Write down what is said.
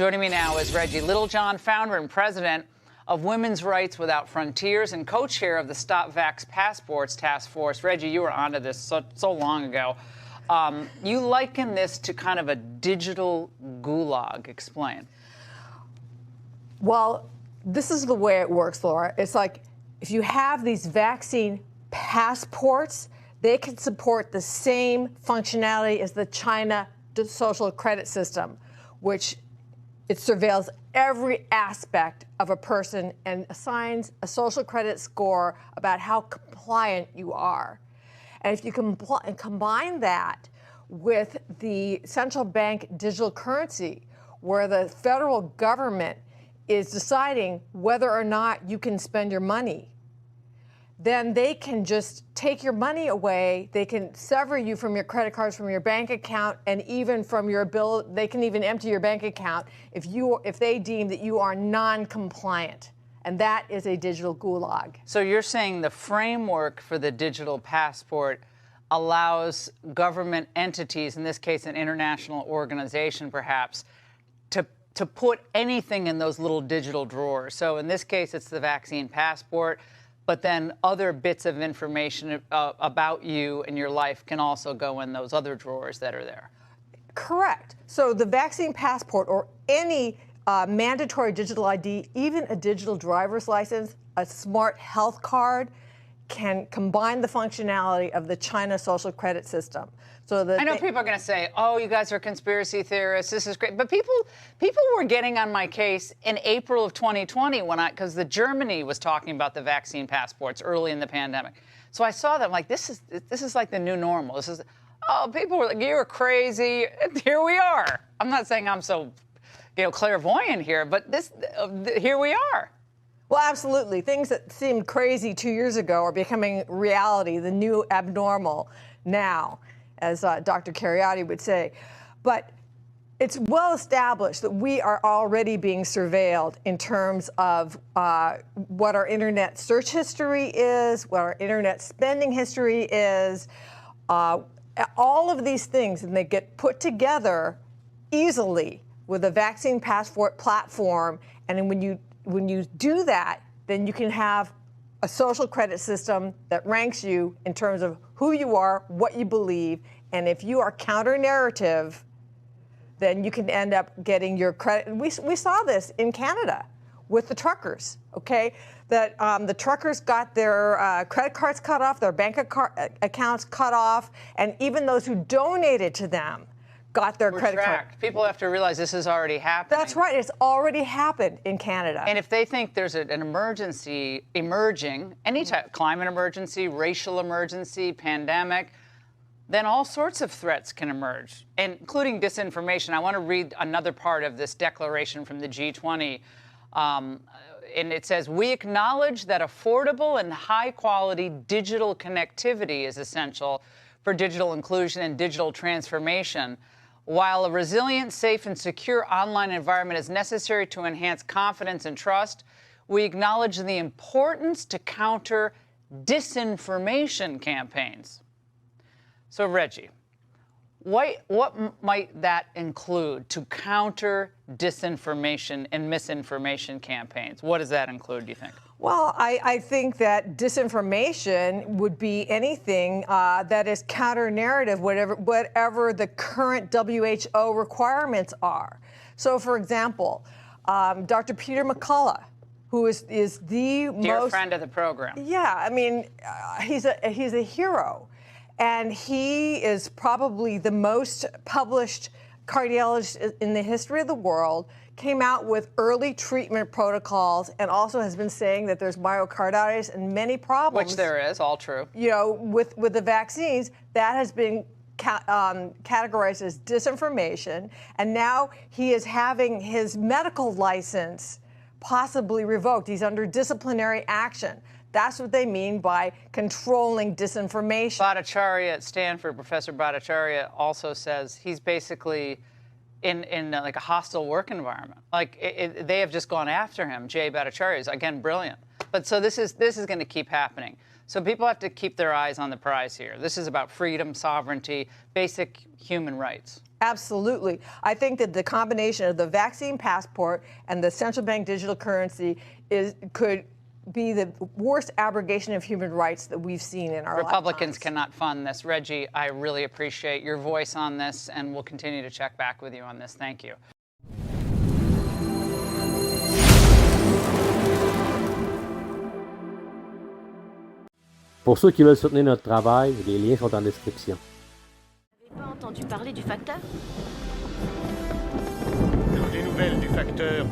Joining me now is Reggie Littlejohn, founder and president of Women's Rights Without Frontiers and co-chair of the Stop Vax Passports Task Force. Reggie, you were onto this so long ago. You liken this to kind of a digital gulag. Explain. Well, this is the way it works, Laura. It's like if you have these vaccine passports, they can support the same functionality as the China social credit system, which it surveils every aspect of a person and assigns a social credit score about how compliant you are. And if you combine that with the central bank digital currency, where the federal government is deciding whether or not you can spend your money, then they can just take your money away. They can sever you from your credit cards, from your bank account, and even from your bill. They can even empty your bank account if they deem that you are non-compliant. And that is a digital gulag. So you're saying the framework for the digital passport allows government entities, in this case an international organization perhaps, to put anything in those little digital drawers. So in this case, it's the vaccine passport, but then other bits of information about you and your life can also go in those other drawers that are there. Correct. So the vaccine passport or any mandatory digital ID, even a digital driver's license, a smart health card, can combine the functionality of the China social credit system. So that I know people are going to say, "Oh, you guys are conspiracy theorists. This is great." But people were getting on my case in April of 2020 because the Germany was talking about the vaccine passports early in the pandemic. So I saw them like this is like the new normal. People were like, "You're crazy." Here we are. I'm not saying I'm so, clairvoyant here, but here we are. Well, absolutely. Things that seemed crazy 2 years ago are becoming reality, the new abnormal now, as Dr. Cariotti would say. But it's well established that we are already being surveilled in terms of what our internet search history is, what our internet spending history is, all of these things, and they get put together easily with a vaccine passport platform. And then when you do that, then you can have a social credit system that ranks you in terms of who you are, what you believe, and if you are counter-narrative, then you can end up getting your credit. We saw this in Canada with the truckers, okay? That the truckers got their credit cards cut off, their bank accounts cut off, and even those who donated to them got their credit card. People have to realize this is already happening. That's right. It's already happened in Canada. And if they think there's an emergency emerging, any type, climate emergency, racial emergency, pandemic, then all sorts of threats can emerge, including disinformation. I want to read another part of this declaration from the G20. And it says, "We acknowledge that affordable and high-quality digital connectivity is essential for digital inclusion and digital transformation. While a resilient, safe, and secure online environment is necessary to enhance confidence and trust, we acknowledge the importance to counter disinformation campaigns." So, Reggie, what might that include to counter disinformation and misinformation campaigns? What does that include, do you think? Well, I think that disinformation would be anything that is counter-narrative, whatever the current WHO requirements are. So, for example, Dr. Peter McCullough, who is the dear friend of the program. Yeah, I mean, he's a hero, and he is probably the most published cardiologist in the history of the world. Came out with early treatment protocols and also has been saying that there's myocarditis and many problems. Which there is, all true. With the vaccines, that has been categorized as disinformation. And now he is having his medical license possibly revoked. He's under disciplinary action. That's what they mean by controlling disinformation. Bhattacharya at Stanford, Professor Bhattacharya, also says he's basically in like a hostile work environment. Like they have just gone after him. Jay Bhattacharya is, again, brilliant. But so this is going to keep happening. So people have to keep their eyes on the prize here. This is about freedom, sovereignty, basic human rights. Absolutely. I think that the combination of the vaccine passport and the central bank digital currency could be the worst abrogation of human rights that we've seen in our Republicans lifetimes. cannot fund this. Reggie, I really appreciate your voice on this, and we'll continue to check back with you on this. Thank you. Pour ceux qui veulent soutenir notre travail, les liens sont en description. Vous n'avez pas entendu parler du Facteur? Les nouvelles du Facteur